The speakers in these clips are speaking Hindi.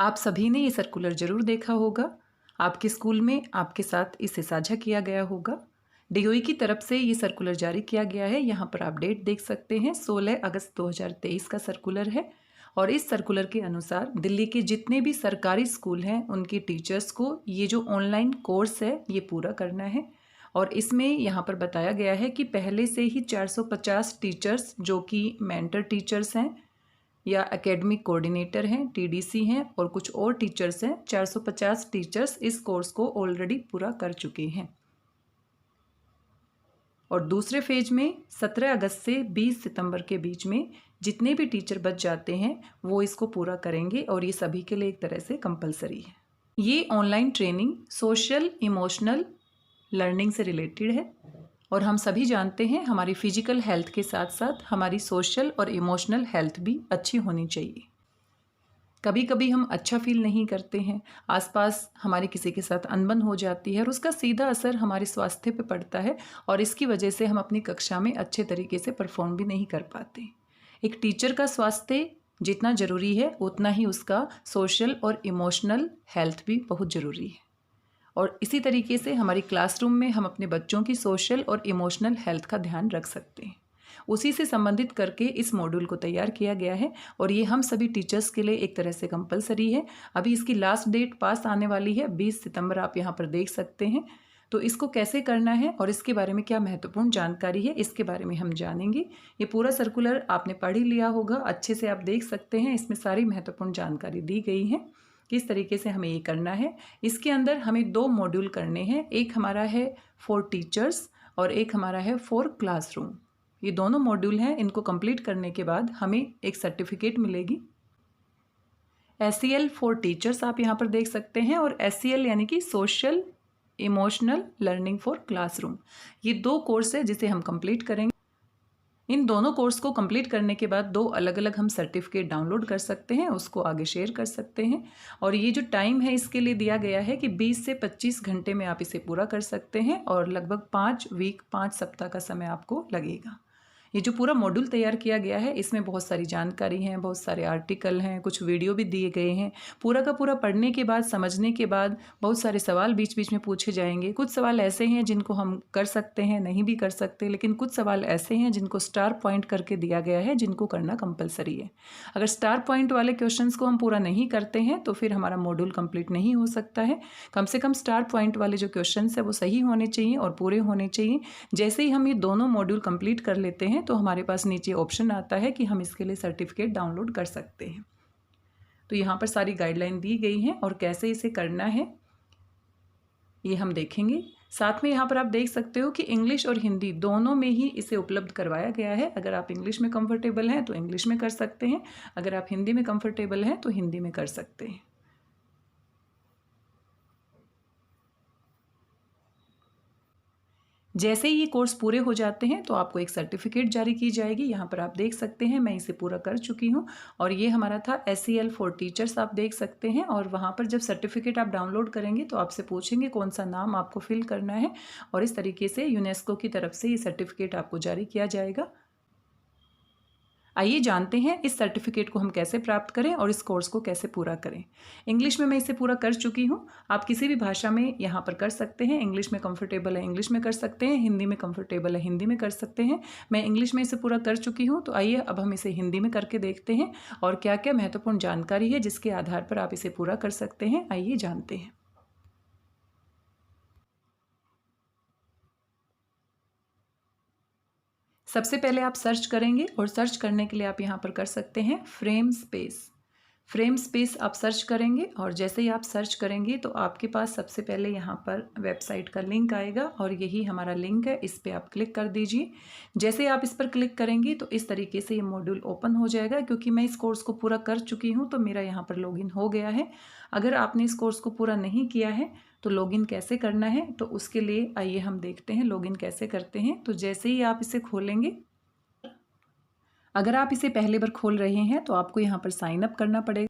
आप सभी ने ये सर्कुलर ज़रूर देखा होगा। आपके स्कूल में आपके साथ इसे साझा किया गया होगा। डीओई की तरफ से ये सर्कुलर जारी किया गया है। यहाँ पर आप डेट देख सकते हैं, 16 अगस्त 2023 का सर्कुलर है। और इस सर्कुलर के अनुसार दिल्ली के जितने भी सरकारी स्कूल हैं उनके टीचर्स को ये जो ऑनलाइन कोर्स है ये पूरा करना है। और इसमें यहाँ पर बताया गया है कि पहले से ही 450 टीचर्स जो कि मेंटर टीचर्स हैं या एकेडमिक कोऑर्डिनेटर हैं, टीडीसी हैं और कुछ और टीचर्स हैं, 450 टीचर्स इस कोर्स को ऑलरेडी पूरा कर चुके हैं। और दूसरे फेज में 17 अगस्त से 20 सितंबर के बीच में जितने भी टीचर बच जाते हैं वो इसको पूरा करेंगे और ये सभी के लिए एक तरह से कंपलसरी है। ये online training social emotional learning से रिलेटेड है और हम सभी जानते हैं हमारी फिजिकल हेल्थ के साथ साथ हमारी सोशल और इमोशनल हेल्थ भी अच्छी होनी चाहिए। कभी कभी हम अच्छा फील नहीं करते हैं, आसपास हमारे किसी के साथ अनबन हो जाती है और उसका सीधा असर हमारे स्वास्थ्य पे पड़ता है और इसकी वजह से हम अपनी कक्षा में अच्छे तरीके से परफॉर्म भी नहीं कर पाते। एक टीचर का स्वास्थ्य जितना ज़रूरी है उतना ही उसका सोशल और इमोशनल हेल्थ भी बहुत ज़रूरी है। और इसी तरीके से हमारी क्लासरूम में हम अपने बच्चों की सोशल और इमोशनल हेल्थ का ध्यान रख सकते हैं। उसी से संबंधित करके इस मॉड्यूल को तैयार किया गया है और ये हम सभी टीचर्स के लिए एक तरह से कंपलसरी है। अभी इसकी लास्ट डेट पास आने वाली है 20 सितंबर, आप यहाँ पर देख सकते हैं। तो इसको कैसे करना है और इसके बारे में क्या महत्वपूर्ण जानकारी है इसके बारे में हम जानेंगे। ये पूरा सर्कुलर आपने पढ़ ही लिया होगा, अच्छे से आप देख सकते हैं, इसमें सारी महत्वपूर्ण जानकारी दी गई है किस तरीके से हमें ये करना है। इसके अंदर हमें 2 मॉड्यूल करने हैं, एक हमारा है फॉर टीचर्स और एक हमारा है फॉर क्लासरूम। ये दोनों मॉड्यूल हैं, इनको कंप्लीट करने के बाद हमें एक सर्टिफिकेट मिलेगी। SEL फॉर टीचर्स आप यहाँ पर देख सकते हैं और SEL यानी कि social emotional learning for classroom. ये 2 कोर्स है जिसे हम कंप्लीट करेंगे। इन दोनों कोर्स को कंप्लीट करने के बाद 2 अलग अलग हम सर्टिफिकेट डाउनलोड कर सकते हैं, उसको आगे शेयर कर सकते हैं। और ये जो टाइम है इसके लिए दिया गया है कि 20 से 25 घंटे में आप इसे पूरा कर सकते हैं और लगभग 5 सप्ताह का समय आपको लगेगा। ये जो पूरा मॉड्यूल तैयार किया गया है इसमें बहुत सारी जानकारी हैं, बहुत सारे आर्टिकल हैं, कुछ वीडियो भी दिए गए हैं। पूरा का पूरा पढ़ने के बाद, समझने के बाद बहुत सारे सवाल बीच बीच में पूछे जाएंगे। कुछ सवाल ऐसे हैं जिनको हम कर सकते हैं, नहीं भी कर सकते, लेकिन कुछ सवाल ऐसे हैं जिनको स्टार पॉइंट करके दिया गया है, जिनको करना कंपलसरी है। अगर स्टार पॉइंट वाले क्वेश्चंस को हम पूरा नहीं करते हैं तो फिर हमारा मॉड्यूल कंप्लीट नहीं हो सकता है। कम से कम स्टार पॉइंट वाले जो क्वेश्चंस है वो सही होने चाहिए और पूरे होने चाहिए। जैसे ही हम ये दोनों मॉड्यूल कंप्लीट कर लेते हैं तो हमारे पास नीचे ऑप्शन आता है कि हम इसके लिए सर्टिफिकेट डाउनलोड कर सकते हैं। तो यहाँ पर सारी गाइडलाइन दी गई हैं और कैसे इसे करना है ये हम देखेंगे। साथ में यहाँ पर आप देख सकते हो कि इंग्लिश और हिंदी दोनों में ही इसे उपलब्ध करवाया गया है। अगर आप इंग्लिश में कंफर्टेबल हैं तो इंग्लिश में कर सकते हैं, अगर आप हिंदी में कंफर्टेबल हैं तो हिंदी में कर सकते हैं। जैसे ही ये कोर्स पूरे हो जाते हैं तो आपको एक सर्टिफिकेट जारी की जाएगी। यहाँ पर आप देख सकते हैं मैं इसे पूरा कर चुकी हूँ और ये हमारा था SEL फॉर टीचर्स, आप देख सकते हैं। और वहाँ पर जब सर्टिफिकेट आप डाउनलोड करेंगे तो आपसे पूछेंगे कौन सा नाम आपको फिल करना है और इस तरीके से यूनेस्को की तरफ से ये सर्टिफिकेट आपको जारी किया जाएगा। आइए जानते हैं इस सर्टिफिकेट को हम कैसे प्राप्त करें और इस कोर्स को कैसे पूरा करें। इंग्लिश में मैं इसे पूरा कर चुकी हूँ, आप किसी भी भाषा में यहाँ पर कर सकते हैं। इंग्लिश में कंफर्टेबल है इंग्लिश में कर सकते हैं, हिंदी में कंफर्टेबल है हिंदी में कर सकते हैं। मैं इंग्लिश में इसे पूरा कर चुकी हूँ, तो आइए अब हम इसे हिंदी में करके देखते हैं और क्या क्या महत्वपूर्ण जानकारी है जिसके आधार पर आप इसे पूरा कर सकते हैं, आइए जानते हैं। सबसे पहले आप सर्च करेंगे और सर्च करने के लिए आप यहाँ पर कर सकते हैं फ्रेम स्पेस। फ्रेम स्पेस आप सर्च करेंगे और जैसे ही आप सर्च करेंगे तो आपके पास सबसे पहले यहाँ पर वेबसाइट का लिंक आएगा और यही हमारा लिंक है, इस पर आप क्लिक कर दीजिए। जैसे आप इस पर क्लिक करेंगे तो इस तरीके से ये मॉड्यूल ओपन हो जाएगा। क्योंकि मैं इस कोर्स को पूरा कर चुकी हूँ तो मेरा यहाँ पर लॉगिन हो गया है। अगर आपने इस कोर्स को पूरा नहीं किया है तो लॉगिन कैसे करना है, तो उसके लिए आइए हम देखते हैं लॉगिन कैसे करते हैं। तो जैसे ही आप इसे खोलेंगे, अगर आप इसे पहले बार खोल रहे हैं तो आपको यहाँ पर साइन अप करना पड़ेगा।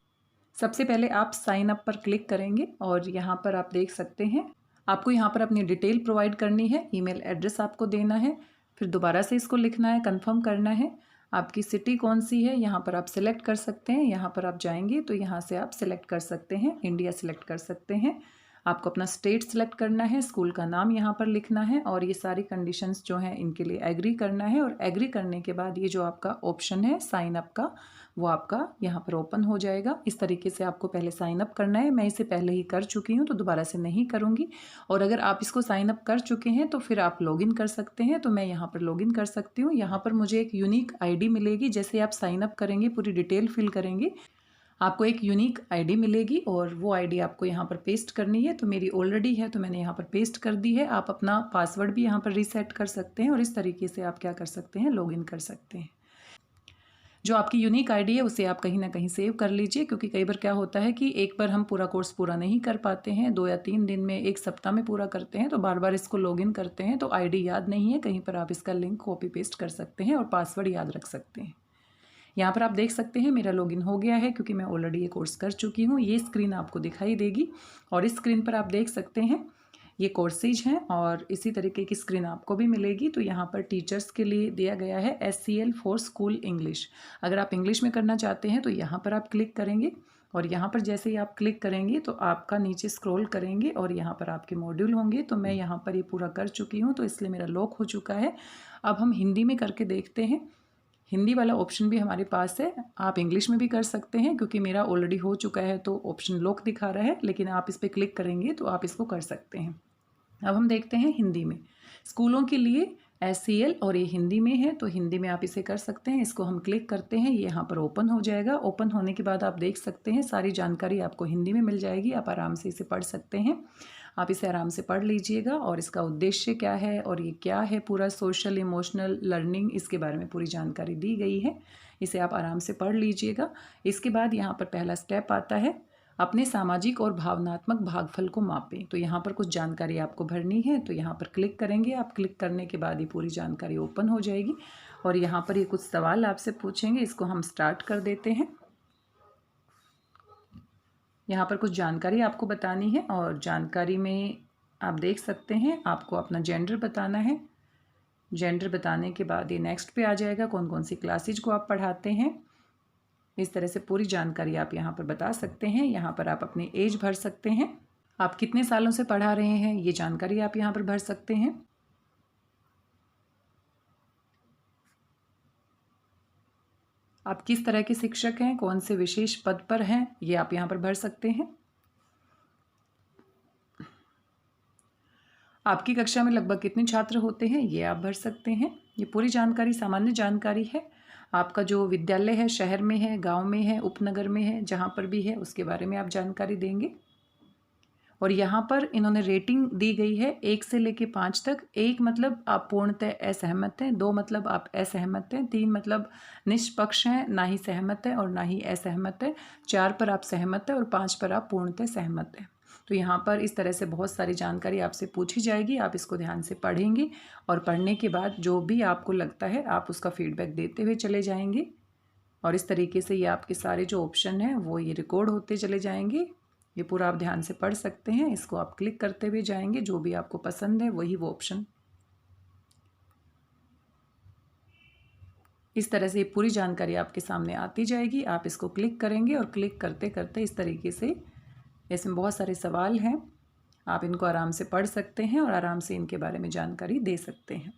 सबसे पहले आप साइन अप पर क्लिक करेंगे और यहाँ पर आप देख सकते हैं आपको यहाँ पर अपनी डिटेल प्रोवाइड करनी है, ईमेल एड्रेस आपको देना है, फिर दोबारा से इसको लिखना है, कंफर्म करना है। आपकी सिटी कौन सी है यहाँ पर आप सिलेक्ट कर सकते हैं। यहाँ पर आप जाएंगे तो यहाँ से आप सिलेक्ट कर सकते हैं, इंडिया सिलेक्ट कर सकते हैं। आपको अपना स्टेट सिलेक्ट करना है, स्कूल का नाम यहाँ पर लिखना है और ये सारी कंडीशंस जो हैं इनके लिए एग्री करना है। और एग्री करने के बाद ये जो आपका ऑप्शन है साइन अप का, वो आपका यहाँ पर ओपन हो जाएगा। इस तरीके से आपको पहले साइन अप करना है। मैं इसे पहले ही कर चुकी हूँ तो दोबारा से नहीं करूँगी। और अगर आप इसको साइन अप कर चुके हैं तो फिर आप लॉगिन कर सकते हैं। तो मैं यहाँ पर लॉगिन कर सकती हूँ। यहाँ पर मुझे एक यूनिक आईडी मिलेगी। जैसे आप साइन अप करेंगे, पूरी डिटेल फिल करेंगे, आपको एक यूनिक आईडी मिलेगी और वो आईडी आपको यहाँ पर पेस्ट करनी है। तो मेरी ऑलरेडी है तो मैंने यहाँ पर पेस्ट कर दी है। आप अपना पासवर्ड भी यहाँ पर रीसेट कर सकते हैं और इस तरीके से आप क्या कर सकते हैं, लॉगिन कर सकते हैं। जो आपकी यूनिक आईडी है उसे आप कहीं ना कहीं सेव कर लीजिए, क्योंकि कई बार क्या होता है कि एक बार हम पूरा कोर्स पूरा नहीं कर पाते हैं, 2 या 3 दिन में, 1 सप्ताह में पूरा करते हैं, तो बार बार इसको लॉगिन करते हैं तो आईडी याद नहीं है। कहीं पर आप इसका लिंक कॉपी पेस्ट कर सकते हैं और पासवर्ड याद रख सकते हैं। यहाँ पर आप देख सकते हैं मेरा लॉगिन हो गया है, क्योंकि मैं ऑलरेडी ये कोर्स कर चुकी हूँ। ये स्क्रीन आपको दिखाई देगी और इस स्क्रीन पर आप देख सकते हैं ये कोर्सेज हैं और इसी तरीके की स्क्रीन आपको भी मिलेगी। तो यहाँ पर टीचर्स के लिए दिया गया है SCL फॉर स्कूल इंग्लिश। अगर आप इंग्लिश में करना चाहते हैं तो यहाँ पर आप क्लिक करेंगे और यहाँ पर जैसे ही आप क्लिक करेंगे तो आपका नीचे स्क्रॉल करेंगे और यहाँ पर आपके मॉड्यूल होंगे। तो मैं यहाँ पर ये पूरा कर चुकी हूँ तो इसलिए मेरा लॉक हो चुका है। अब हम हिंदी में करके देखते हैं। हिंदी वाला ऑप्शन भी हमारे पास है। आप इंग्लिश में भी कर सकते हैं, क्योंकि मेरा ऑलरेडी हो चुका है तो ऑप्शन लॉक दिखा रहा है, लेकिन आप इस पर क्लिक करेंगे तो आप इसको कर सकते हैं। अब हम देखते हैं हिंदी में। स्कूलों के लिए SCL और ये हिंदी में है तो हिंदी में आप इसे कर सकते हैं। इसको हम क्लिक करते हैं, ये यहाँ पर ओपन हो जाएगा। ओपन होने के बाद आप देख सकते हैं सारी जानकारी आपको हिंदी में मिल जाएगी। आप आराम से इसे पढ़ सकते हैं। आप इसे आराम से पढ़ लीजिएगा और इसका उद्देश्य क्या है और ये क्या है, पूरा सोशल इमोशनल लर्निंग, इसके बारे में पूरी जानकारी दी गई है। इसे आप आराम से पढ़ लीजिएगा। इसके बाद यहाँ पर पहला स्टेप आता है, अपने सामाजिक और भावनात्मक भागफल को मापें। तो यहाँ पर कुछ जानकारी आपको भरनी है, तो यहाँ पर क्लिक करेंगे। आप क्लिक करने के बाद ये पूरी जानकारी ओपन हो जाएगी और यहाँ पर ये कुछ सवाल आपसे पूछेंगे। इसको हम स्टार्ट कर देते हैं। यहाँ पर कुछ जानकारी आपको बतानी है और जानकारी में आप देख सकते हैं आपको अपना जेंडर बताना है। जेंडर बताने के बाद ये नेक्स्ट पे आ जाएगा, कौन कौन सी क्लासेज को आप पढ़ाते हैं। इस तरह से पूरी जानकारी आप यहाँ पर बता सकते हैं। यहाँ पर आप अपनी एज भर सकते हैं, आप कितने सालों से पढ़ा रहे हैं ये जानकारी आप यहाँ पर भर सकते हैं। आप किस तरह के शिक्षक हैं, कौन से विशेष पद पर हैं, ये आप यहाँ पर भर सकते हैं। आपकी कक्षा में लगभग कितने छात्र होते हैं ये आप भर सकते हैं। ये पूरी जानकारी सामान्य जानकारी है। आपका जो विद्यालय है शहर में है, गांव में है, उपनगर में है, जहाँ पर भी है उसके बारे में आप जानकारी देंगे। और यहाँ पर इन्होंने रेटिंग दी गई है 1 से लेके 5 तक। 1 मतलब आप पूर्णतः असहमत हैं, 2 मतलब आप असहमत हैं, 3 मतलब निष्पक्ष हैं, ना ही सहमत है और ना ही असहमत है, 4 पर आप सहमत है और 5 पर आप पूर्णतः सहमत हैं। तो यहाँ पर इस तरह से बहुत सारी जानकारी आपसे पूछी जाएगी। आप इसको ध्यान से पढ़ेंगे और पढ़ने के बाद जो भी आपको लगता है आप उसका फीडबैक देते हुए चले जाएंगे। और इस तरीके से ये आपके सारे जो ऑप्शन हैं वो ये रिकॉर्ड होते चले जाएंगे। ये पूरा आप ध्यान से पढ़ सकते हैं। इसको आप क्लिक करते हुए जाएंगे, जो भी आपको पसंद है वही वो ऑप्शन। इस तरह से ये पूरी जानकारी आपके सामने आती जाएगी। आप इसको क्लिक करेंगे और क्लिक करते करते इस तरीके से, इसमें बहुत सारे सवाल हैं, आप इनको आराम से पढ़ सकते हैं और आराम से इनके बारे में जानकारी दे सकते हैं।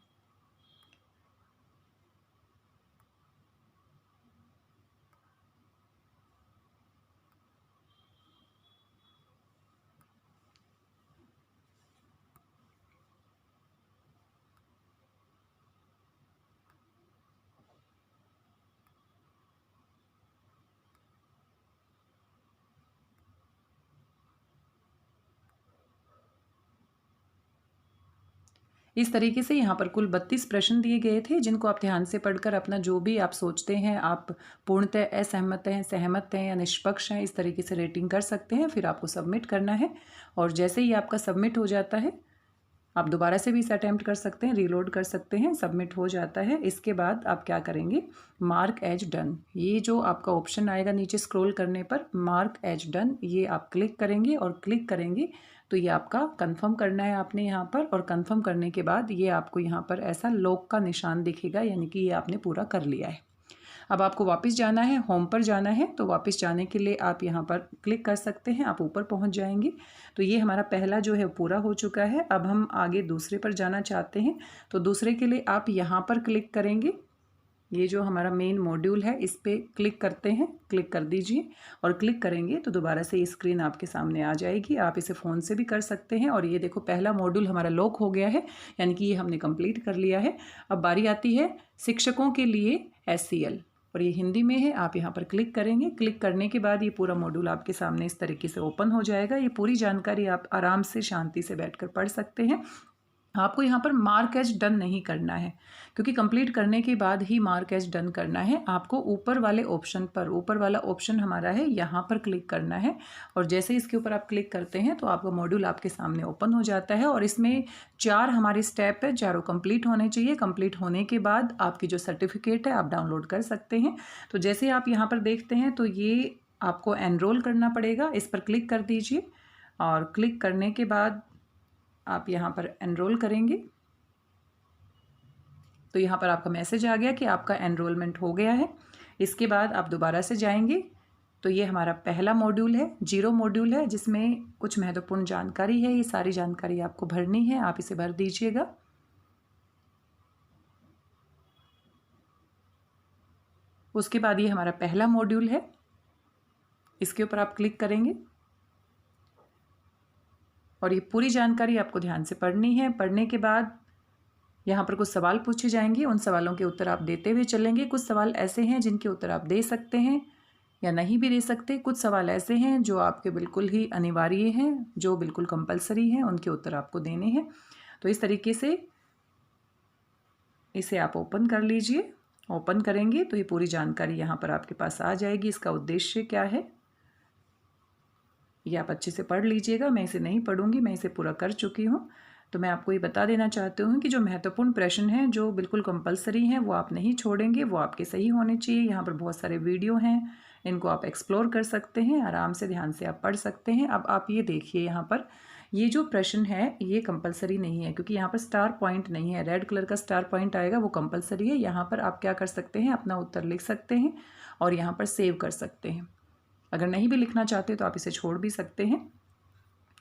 इस तरीके से यहाँ पर कुल 32 प्रश्न दिए गए थे, जिनको आप ध्यान से पढ़कर अपना जो भी आप सोचते हैं, आप पूर्णतः असहमत हैं, सहमत हैं या निष्पक्ष हैं, इस तरीके से रेटिंग कर सकते हैं। फिर आपको सबमिट करना है और जैसे ही आपका सबमिट हो जाता है आप दोबारा से भी इसे अटैम्प्ट कर सकते हैं, रीलोड कर सकते हैं। सबमिट हो जाता है, इसके बाद आप क्या करेंगे, मार्क एज डन, ये जो आपका ऑप्शन आएगा नीचे स्क्रॉल करने पर, मार्क एज डन, ये आप क्लिक करेंगे और क्लिक करेंगे तो ये आपका कंफर्म करना है आपने यहाँ पर। और कंफर्म करने के बाद ये आपको यहाँ पर ऐसा लॉक का निशान दिखेगा, यानी कि ये आपने पूरा कर लिया है। अब आपको वापस जाना है, होम पर जाना है, तो वापस जाने के लिए आप यहाँ पर क्लिक कर सकते हैं, आप ऊपर पहुँच जाएंगे। तो ये हमारा पहला जो है पूरा हो चुका है। अब हम आगे दूसरे पर जाना चाहते हैं, तो दूसरे के लिए आप यहाँ पर क्लिक करेंगे। ये जो हमारा मेन मॉड्यूल है इस पर क्लिक करते हैं, क्लिक कर दीजिए और क्लिक करेंगे तो दोबारा से ये स्क्रीन आपके सामने आ जाएगी। आप इसे फ़ोन से भी कर सकते हैं। और ये देखो पहला मॉड्यूल हमारा लॉक हो गया है, यानी कि ये हमने कंप्लीट कर लिया है। अब बारी आती है शिक्षकों के लिए SEL, और ये हिंदी में है। आप यहाँ पर क्लिक करेंगे, क्लिक करने के बाद ये पूरा मॉड्यूल आपके सामने इस तरीके से ओपन हो जाएगा। ये पूरी जानकारी आप आराम से शांति से बैठकर पढ़ सकते हैं। आपको यहाँ पर मार्क एज डन नहीं करना है, क्योंकि कंप्लीट करने के बाद ही मार्क एज डन करना है। आपको ऊपर वाले ऑप्शन पर, ऊपर वाला ऑप्शन हमारा है यहाँ पर क्लिक करना है, और जैसे इसके ऊपर आप क्लिक करते हैं तो आपका मॉड्यूल आपके सामने ओपन हो जाता है। और इसमें 4 हमारे स्टेप है, चारों कंप्लीट होने चाहिए। कंप्लीट होने के बाद आपकी जो सर्टिफिकेट है आप डाउनलोड कर सकते हैं। तो जैसे आप यहाँ पर देखते हैं तो ये आपको एनरोल करना पड़ेगा, इस पर क्लिक कर दीजिए। और क्लिक करने के बाद आप यहाँ पर एनरोल करेंगे तो यहाँ पर आपका मैसेज आ गया कि आपका एनरोलमेंट हो गया है। इसके बाद आप दोबारा से जाएंगे तो ये हमारा पहला मॉड्यूल है, 0 मॉड्यूल है, जिसमें कुछ महत्वपूर्ण जानकारी है। ये सारी जानकारी आपको भरनी है, आप इसे भर दीजिएगा। उसके बाद ये हमारा पहला मॉड्यूल है, इसके ऊपर आप क्लिक करेंगे और ये पूरी जानकारी आपको ध्यान से पढ़नी है। पढ़ने के बाद यहाँ पर कुछ सवाल पूछे जाएंगे, उन सवालों के उत्तर आप देते हुए चलेंगे। कुछ सवाल ऐसे हैं जिनके उत्तर आप दे सकते हैं या नहीं भी दे सकते। कुछ सवाल ऐसे हैं जो आपके बिल्कुल ही अनिवार्य हैं, जो बिल्कुल कंपलसरी हैं, उनके उत्तर आपको देने हैं। तो इस तरीके से इसे आप ओपन कर लीजिए। ओपन करेंगे तो ये पूरी जानकारी यहाँ पर आपके पास आ जाएगी। इसका उद्देश्य क्या है ये आप अच्छे से पढ़ लीजिएगा। मैं इसे नहीं पढ़ूंगी, मैं इसे पूरा कर चुकी हूँ। तो मैं आपको ये बता देना चाहती हूँ कि जो महत्वपूर्ण प्रश्न हैं, जो बिल्कुल कंपलसरी हैं, वो आप नहीं छोड़ेंगे, वो आपके सही होने चाहिए। यहाँ पर बहुत सारे वीडियो हैं, इनको आप एक्सप्लोर कर सकते हैं, आराम से ध्यान से आप पढ़ सकते हैं। अब आप ये देखिए, यहाँ पर ये जो प्रश्न है ये कंपलसरी नहीं है, क्योंकि यहाँ पर स्टार पॉइंट नहीं है। रेड कलर का स्टार पॉइंट आएगा वो कंपलसरी है। यहाँ पर आप क्या कर सकते हैं, अपना उत्तर लिख सकते हैं और यहाँ पर सेव कर सकते हैं। अगर नहीं भी लिखना चाहते तो आप इसे छोड़ भी सकते हैं।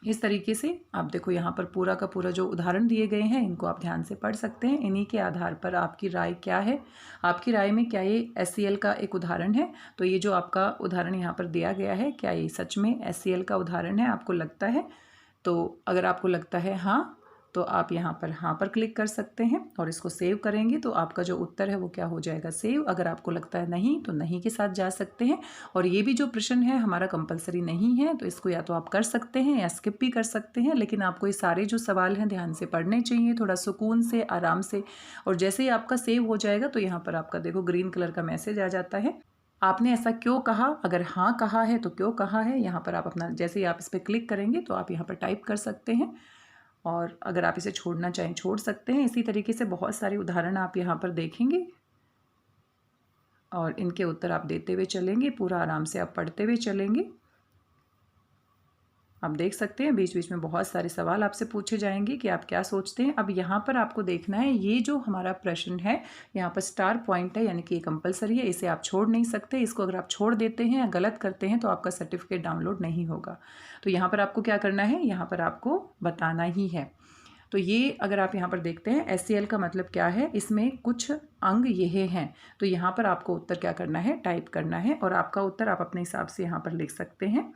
इस तरीके से आप देखो यहाँ पर पूरा का पूरा जो उदाहरण दिए गए हैं इनको आप ध्यान से पढ़ सकते हैं। इन्हीं के आधार पर आपकी राय क्या है, आपकी राय में क्या ये SEL का एक उदाहरण है? तो ये जो आपका उदाहरण यहाँ पर दिया गया है, क्या ये सच में SEL का उदाहरण है, आपको लगता है? तो अगर आपको लगता है हाँ, तो आप यहाँ पर हाँ पर क्लिक कर सकते हैं और इसको सेव करेंगे तो आपका जो उत्तर है वो क्या हो जाएगा, सेव। अगर आपको लगता है नहीं तो नहीं के साथ जा सकते हैं। और ये भी जो प्रश्न है हमारा कंपलसरी नहीं है, तो इसको या तो आप कर सकते हैं या स्किप भी कर सकते हैं। लेकिन आपको ये सारे जो सवाल हैं ध्यान से पढ़ने चाहिए, थोड़ा सुकून से, आराम से। और जैसे ही आपका सेव हो जाएगा तो यहाँ पर आपका देखो ग्रीन कलर का मैसेज आ जाता है, आपने ऐसा क्यों कहा। अगर हाँ कहा है तो क्यों कहा है, यहाँ पर आप अपना, जैसे ही आप इस पर क्लिक करेंगे तो आप यहाँ पर टाइप कर सकते हैं। और अगर आप इसे छोड़ना चाहें छोड़ सकते हैं। इसी तरीके से बहुत सारे उदाहरण आप यहाँ पर देखेंगे और इनके उत्तर आप देते हुए चलेंगे, पूरा आराम से आप पढ़ते हुए चलेंगे। आप देख सकते हैं बीच बीच में बहुत सारे सवाल आपसे पूछे जाएंगे कि आप क्या सोचते हैं। अब यहाँ पर आपको देखना है, ये जो हमारा प्रश्न है यहाँ पर स्टार पॉइंट है, यानी कि ये कंपलसरी है, इसे आप छोड़ नहीं सकते। इसको अगर आप छोड़ देते हैं या गलत करते हैं तो आपका सर्टिफिकेट डाउनलोड नहीं होगा। तो यहाँ पर आपको क्या करना है, यहाँ पर आपको बताना ही है। तो ये अगर आप यहाँ पर देखते हैं SEL का मतलब क्या है, इसमें कुछ अंग ये हैं। तो यहाँ पर आपको उत्तर क्या करना है, टाइप करना है और आपका उत्तर आप अपने हिसाब से यहाँ पर लिख सकते हैं।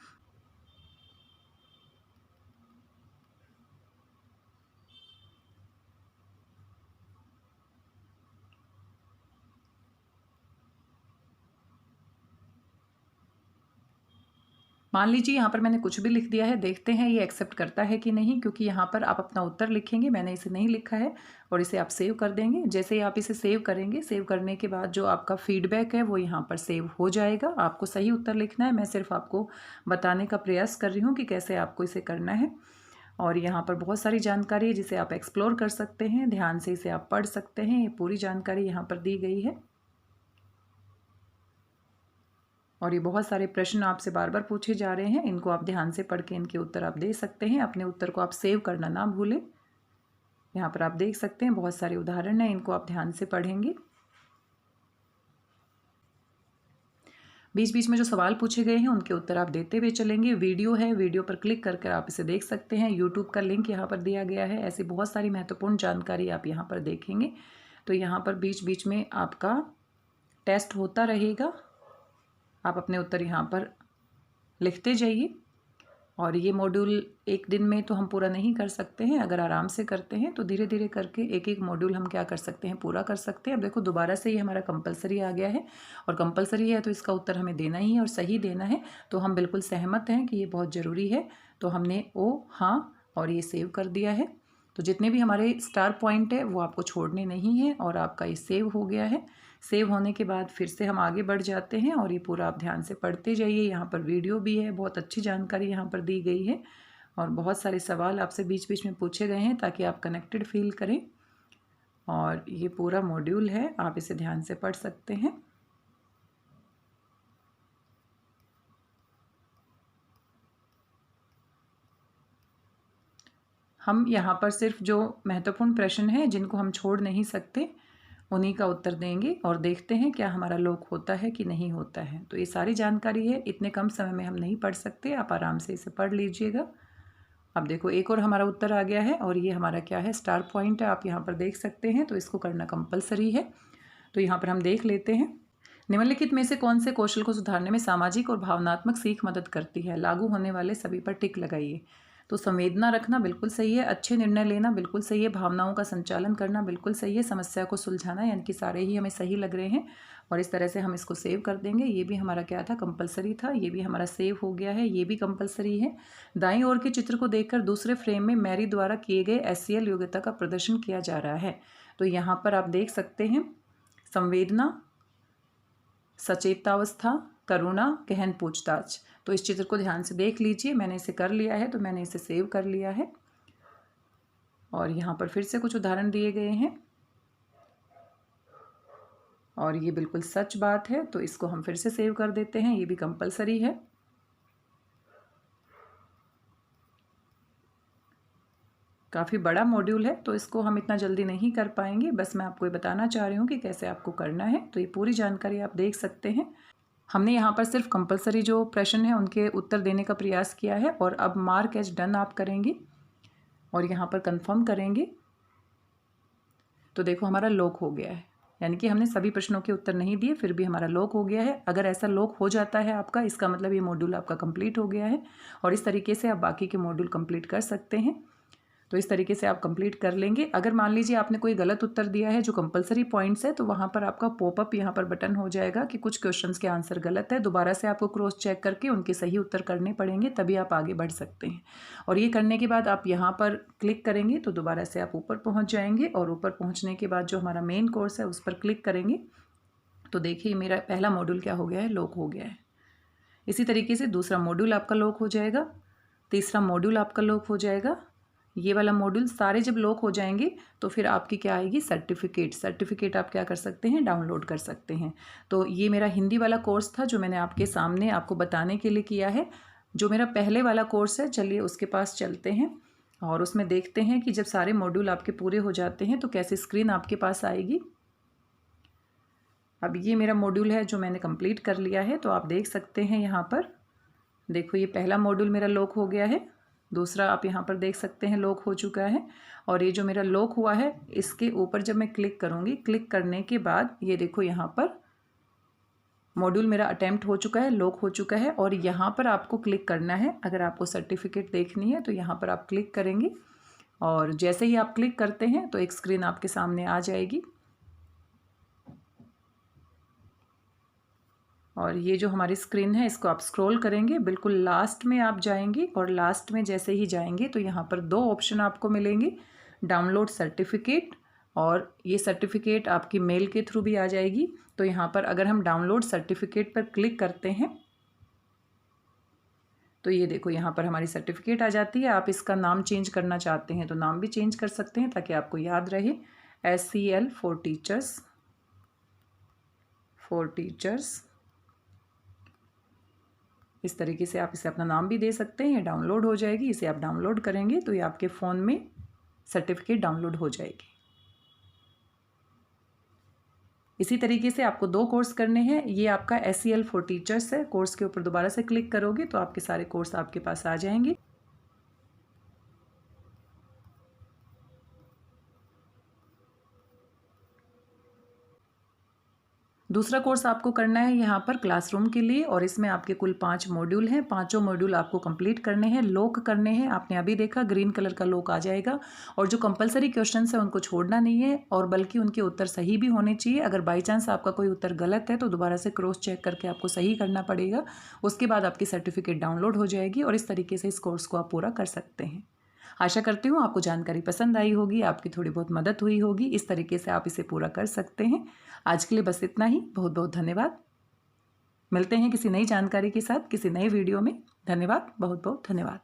मान लीजिए यहाँ पर मैंने कुछ भी लिख दिया है, देखते हैं ये एक्सेप्ट करता है कि नहीं, क्योंकि यहाँ पर आप अपना उत्तर लिखेंगे, मैंने इसे नहीं लिखा है। और इसे आप सेव कर देंगे। जैसे ही आप इसे सेव करेंगे, सेव करने के बाद जो आपका फीडबैक है वो यहाँ पर सेव हो जाएगा। आपको सही उत्तर लिखना है, मैं सिर्फ आपको बताने का प्रयास कर रही हूँ कि कैसे आपको इसे करना है। और यहाँ पर बहुत सारी जानकारी है जिसे आप एक्सप्लोर कर सकते हैं, ध्यान से इसे आप पढ़ सकते हैं। ये पूरी जानकारी यहाँ पर दी गई है और ये बहुत सारे प्रश्न आपसे बार बार पूछे जा रहे हैं, इनको आप ध्यान से पढ़ के इनके उत्तर आप दे सकते हैं। अपने उत्तर को आप सेव करना ना भूलें। यहाँ पर आप देख सकते हैं बहुत सारे उदाहरण हैं, इनको आप ध्यान से पढ़ेंगे। बीच बीच में जो सवाल पूछे गए हैं उनके उत्तर आप देते हुए चलेंगे। वीडियो है, वीडियो पर क्लिक करके आप इसे देख सकते हैं। यूट्यूब का लिंक यहाँ पर दिया गया है। ऐसी बहुत सारी महत्वपूर्ण जानकारी आप यहाँ पर देखेंगे। तो यहाँ पर बीच बीच में आपका टेस्ट होता रहेगा, आप अपने उत्तर यहाँ पर लिखते जाइए। और ये मॉड्यूल एक दिन में तो हम पूरा नहीं कर सकते हैं, अगर आराम से करते हैं तो धीरे धीरे करके एक एक मॉड्यूल हम क्या कर सकते हैं, पूरा कर सकते हैं। अब देखो दोबारा से ये हमारा कंपलसरी आ गया है, और कंपलसरी है तो इसका उत्तर हमें देना ही है और सही देना है। तो हम बिल्कुल सहमत हैं कि ये बहुत ज़रूरी है। तो हमने ओ हाँ और ये सेव कर दिया है। तो जितने भी हमारे स्टार पॉइंट है वो आपको छोड़ने नहीं है, और आपका ये सेव हो गया है। सेव होने के बाद फिर से हम आगे बढ़ जाते हैं, और ये पूरा आप ध्यान से पढ़ते जाइए। यहाँ पर वीडियो भी है, बहुत अच्छी जानकारी यहाँ पर दी गई है, और बहुत सारे सवाल आपसे बीच बीच में पूछे गए हैं ताकि आप कनेक्टेड फील करें। और ये पूरा मॉड्यूल है, आप इसे ध्यान से पढ़ सकते हैं। हम यहाँ पर सिर्फ जो महत्वपूर्ण प्रश्न हैं जिनको हम छोड़ नहीं सकते उन्हीं का उत्तर देंगे, और देखते हैं क्या हमारा लॉक होता है कि नहीं होता है। तो ये सारी जानकारी है, इतने कम समय में हम नहीं पढ़ सकते, आप आराम से इसे पढ़ लीजिएगा। अब देखो एक और हमारा उत्तर आ गया है, और ये हमारा क्या है, स्टार पॉइंट है, आप यहाँ पर देख सकते हैं। तो इसको करना कंपलसरी है। तो यहाँ पर हम देख लेते हैं, निम्नलिखित में से कौन से कौशल को सुधारने में सामाजिक और भावनात्मक सीख मदद करती है? लागू होने वाले सभी पर टिक लगाइए। तो संवेदना रखना बिल्कुल सही है, अच्छे निर्णय लेना बिल्कुल सही है, भावनाओं का संचालन करना बिल्कुल सही है, समस्या को सुलझाना, यानी कि सारे ही हमें सही लग रहे हैं। और इस तरह से हम इसको सेव कर देंगे। ये भी हमारा क्या था, कंपलसरी था। ये भी हमारा सेव हो गया है, ये भी कंपलसरी है। दाईं ओर के चित्र को देखकर दूसरे फ्रेम में मैरी द्वारा किए गए SCL योग्यता का प्रदर्शन किया जा रहा है। तो यहाँ पर आप देख सकते हैं, संवेदना, सचेतावस्था, करुणा, गहन पूछताछ। तो इस चित्र को ध्यान से देख लीजिए। मैंने इसे कर लिया है, तो मैंने इसे सेव कर लिया है। और यहाँ पर फिर से कुछ उदाहरण दिए गए हैं, और ये बिल्कुल सच बात है, तो इसको हम फिर से सेव कर देते हैं। ये भी कंपलसरी है। काफ़ी बड़ा मॉड्यूल है, तो इसको हम इतना जल्दी नहीं कर पाएंगे। बस मैं आपको ये बताना चाह रही हूँ कि कैसे आपको करना है। तो ये पूरी जानकारी आप देख सकते हैं। हमने यहाँ पर सिर्फ कंपलसरी जो प्रश्न है उनके उत्तर देने का प्रयास किया है, और अब मार्क एज डन आप करेंगे और यहाँ पर कंफर्म करेंगे। तो देखो हमारा लॉक हो गया है, यानी कि हमने सभी प्रश्नों के उत्तर नहीं दिए, फिर भी हमारा लॉक हो गया है। अगर ऐसा लॉक हो जाता है आपका, इसका मतलब ये मॉड्यूल आपका कंप्लीट हो गया है, और इस तरीके से आप बाकी के मॉड्यूल कंप्लीट कर सकते हैं। तो इस तरीके से आप कंप्लीट कर लेंगे। अगर मान लीजिए आपने कोई गलत उत्तर दिया है जो कंपलसरी पॉइंट्स है, तो वहाँ पर आपका पॉपअप यहाँ पर बटन हो जाएगा कि कुछ क्वेश्चंस के आंसर गलत है। दोबारा से आपको क्रॉस चेक करके उनके सही उत्तर करने पड़ेंगे, तभी आप आगे बढ़ सकते हैं। और ये करने के बाद आप यहाँ पर क्लिक करेंगे तो दोबारा से आप ऊपर पहुँच जाएंगे, और ऊपर पहुँचने के बाद जो हमारा मेन कोर्स है उस पर क्लिक करेंगे। तो देखिए मेरा पहला मॉड्यूल क्या हो गया है, लॉक हो गया है। इसी तरीके से दूसरा मॉड्यूल आपका लॉक हो जाएगा, तीसरा मॉड्यूल आपका लॉक हो जाएगा। ये वाला मॉड्यूल सारे जब लॉक हो जाएंगे तो फिर आपकी क्या आएगी, सर्टिफिकेट आप क्या कर सकते हैं, डाउनलोड कर सकते हैं। तो ये मेरा हिंदी वाला कोर्स था जो मैंने आपके सामने आपको बताने के लिए किया है। जो मेरा पहले वाला कोर्स है, चलिए उसके पास चलते हैं और उसमें देखते हैं कि जब सारे मॉड्यूल आपके पूरे हो जाते हैं तो कैसी स्क्रीन आपके पास आएगी। अब ये मेरा मॉड्यूल है जो मैंने कंप्लीट कर लिया है, तो आप देख सकते हैं यहाँ पर देखो ये पहला मॉड्यूल मेरा लॉक हो गया है, दूसरा आप यहाँ पर देख सकते हैं लॉक हो चुका है, और ये जो मेरा लॉक हुआ है इसके ऊपर जब मैं क्लिक करूँगी, क्लिक करने के बाद ये देखो यहाँ पर मॉड्यूल मेरा अटेम्प्ट हो चुका है, लॉक हो चुका है। और यहाँ पर आपको क्लिक करना है, अगर आपको सर्टिफिकेट देखनी है तो यहाँ पर आप क्लिक करेंगे, और जैसे ही आप क्लिक करते हैं तो एक स्क्रीन आपके सामने आ जाएगी। और ये जो हमारी स्क्रीन है इसको आप स्क्रॉल करेंगे, बिल्कुल लास्ट में आप जाएंगे, और लास्ट में जैसे ही जाएंगे तो यहाँ पर दो ऑप्शन आपको मिलेंगे, डाउनलोड सर्टिफिकेट, और ये सर्टिफिकेट आपकी मेल के थ्रू भी आ जाएगी। तो यहाँ पर अगर हम डाउनलोड सर्टिफिकेट पर क्लिक करते हैं तो ये देखो यहाँ पर हमारी सर्टिफिकेट आ जाती है। आप इसका नाम चेंज करना चाहते हैं तो नाम भी चेंज कर सकते हैं ताकि आपको याद रहे, SCL फॉर टीचर्स। इस तरीके से आप इसे अपना नाम भी दे सकते हैं। ये डाउनलोड हो जाएगी, इसे आप डाउनलोड करेंगे तो ये आपके फ़ोन में सर्टिफिकेट डाउनलोड हो जाएगी। इसी तरीके से आपको 2 कोर्स करने हैं। ये आपका SEL फॉर टीचर्स है। कोर्स के ऊपर दोबारा से क्लिक करोगे तो आपके सारे कोर्स आपके पास आ जाएंगे। दूसरा कोर्स आपको करना है यहाँ पर क्लासरूम के लिए, और इसमें आपके कुल 5 मॉड्यूल हैं। पांचों मॉड्यूल आपको कंप्लीट करने हैं, लोक करने हैं। आपने अभी देखा ग्रीन कलर का लोक आ जाएगा, और जो कंपलसरी क्वेश्चंस है उनको छोड़ना नहीं है, और बल्कि उनके उत्तर सही भी होने चाहिए। अगर बाई चांस आपका कोई उत्तर गलत है तो दोबारा से क्रॉस चेक करके आपको सही करना पड़ेगा। उसके बाद आपकी सर्टिफिकेट डाउनलोड हो जाएगी, और इस तरीके से इस कोर्स को आप पूरा कर सकते हैं। आशा करती हूँ आपको जानकारी पसंद आई होगी, आपकी थोड़ी बहुत मदद हुई होगी। इस तरीके से आप इसे पूरा कर सकते हैं। आज के लिए बस इतना ही। बहुत बहुत धन्यवाद। मिलते हैं किसी नई जानकारी के साथ किसी नए वीडियो में। धन्यवाद, बहुत बहुत धन्यवाद।